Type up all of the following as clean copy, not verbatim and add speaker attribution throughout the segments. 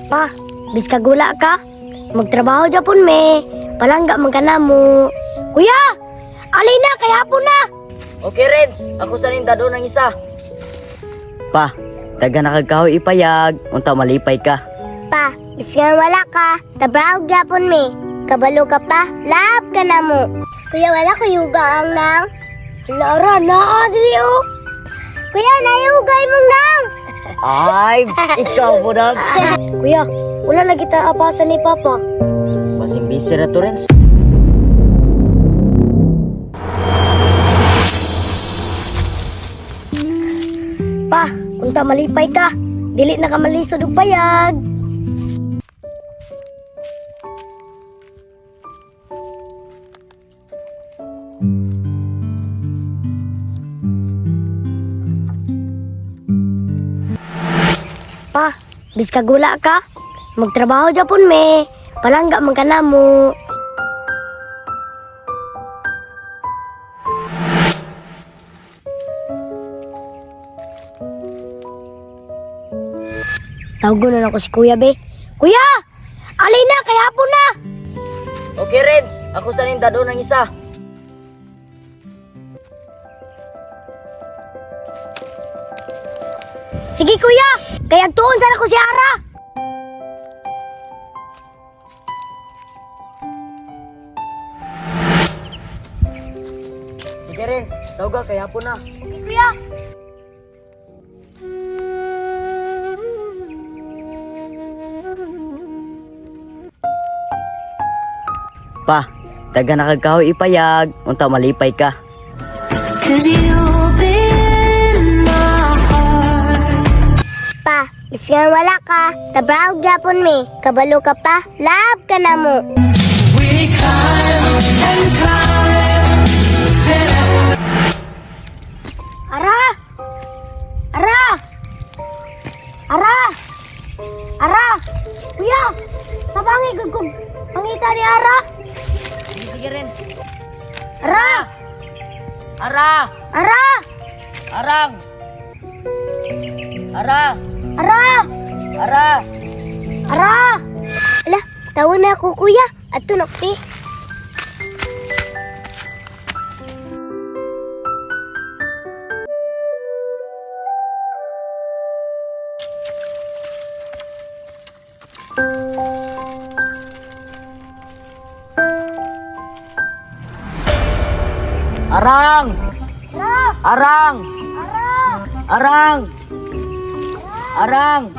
Speaker 1: Pa, bis kagula ka. Magtrabaho Japon me. Palangga man ka na mo. Kuya! Alay na, kaya hapon na!
Speaker 2: Okay, Reds. Ako sa nindado ng isa. Pa, taga nakagkahoy ipayag. Unta malipay ka.
Speaker 1: Pa, bis nga wala ka. Trabaho Japon me. Kabalo ka pa, lahap ka na mo. Kuya, wala ko yuga ang nang. Lara, naadri o. Kuya, nayugay mong nang.
Speaker 2: Ay, ikaw mo na.
Speaker 1: Kuya, wala na kita apasan ni Papa.
Speaker 2: Masing busy na to, Reds.
Speaker 1: Pa, unta malipay ka. Dili na ka malisod og payag. Pa, bis kagula ka. Magtrabaho Japon me. Palangga man ka na mo. Tawagon na ako si Kuya be. Kuya! Alay na, kaya hapon na!
Speaker 2: Okay, Reds. Ako sa nindado ng isa.
Speaker 1: Sige kuya, kaya tuon sana ko si Ara.
Speaker 2: Sige, Reds. Tawag ka, kaya po na.
Speaker 1: Okay kuya.
Speaker 2: Pa, taga nakagkahoy ipayag. Unta malipay ka.
Speaker 1: Pa, bis nga wala ka. Trabaho Japon me. Kabalo ka pa, lahap ka na mo. Ara! Ara! Ara! Ara! Kuya! Tabangi gugug. Pangita ni Ara!
Speaker 2: Sige, Reds.
Speaker 1: Ara!
Speaker 2: Ara!
Speaker 1: Ara!
Speaker 2: Arang! Ara!
Speaker 1: Ara!
Speaker 2: Ara!
Speaker 1: Ara! Ala, tawo na ako kuya. At tunok pi.
Speaker 2: Arang!
Speaker 1: Ara!
Speaker 2: Arang!
Speaker 1: Ara!
Speaker 2: Arang! Arang!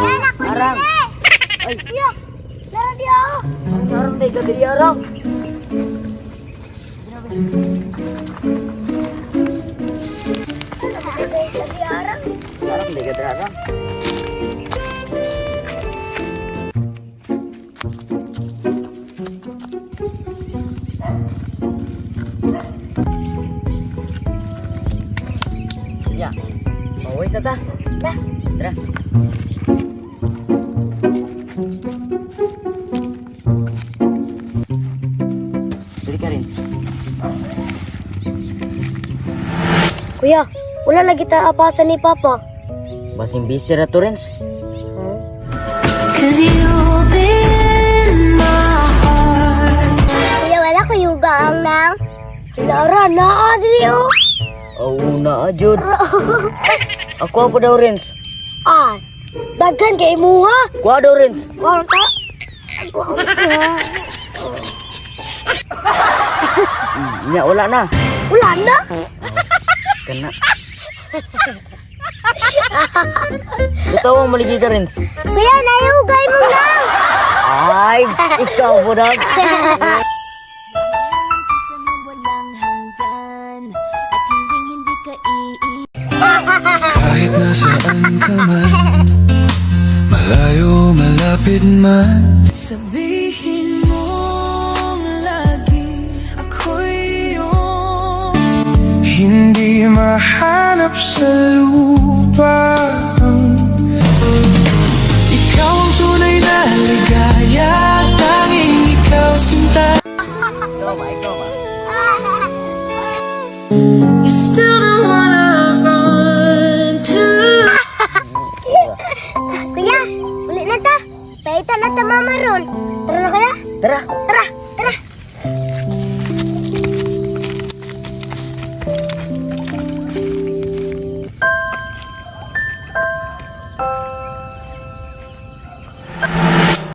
Speaker 1: Ayan ako
Speaker 2: Arang!
Speaker 1: dire!
Speaker 2: Ay,
Speaker 1: Kuya! Lara di ako!
Speaker 2: arang tayo ka diri, Arang!
Speaker 1: Lagi Ara!
Speaker 2: Arang tayo ka diri, Arang! Ya, mauwi sa ta.
Speaker 1: Dah!
Speaker 2: Tara. Dili ka rin.
Speaker 1: Kuya, wala na kita apasan ni Papa.
Speaker 2: Basing busy na to, Rens.
Speaker 1: Kuya, wala ko yuga ang nang. Lara, naadri o.
Speaker 2: Oo na, Jud. Ako apa daw, Rens?
Speaker 1: Ah, daghan kay imuha.
Speaker 2: Kuha daw, Rens.
Speaker 1: Wala ka.
Speaker 2: Nya, wala na.
Speaker 1: Wala na.
Speaker 2: Kana. Ikaw ang maligi ka, Rens.
Speaker 1: Kuya, nayugay mo lang.
Speaker 2: Ay, ikaw po na.
Speaker 3: Kahit nasaan ka man, malayo, malapit man,
Speaker 4: sabihin mong lagi ako'y iyong
Speaker 3: hindi mahanap sa lupa. Ikaw ang tunay na ligaya, tanging ikaw sinta.
Speaker 2: Ikaw ba?
Speaker 4: You still don't wanna run to
Speaker 1: Kuya, mama ron. Tara na kaya?
Speaker 2: Tara.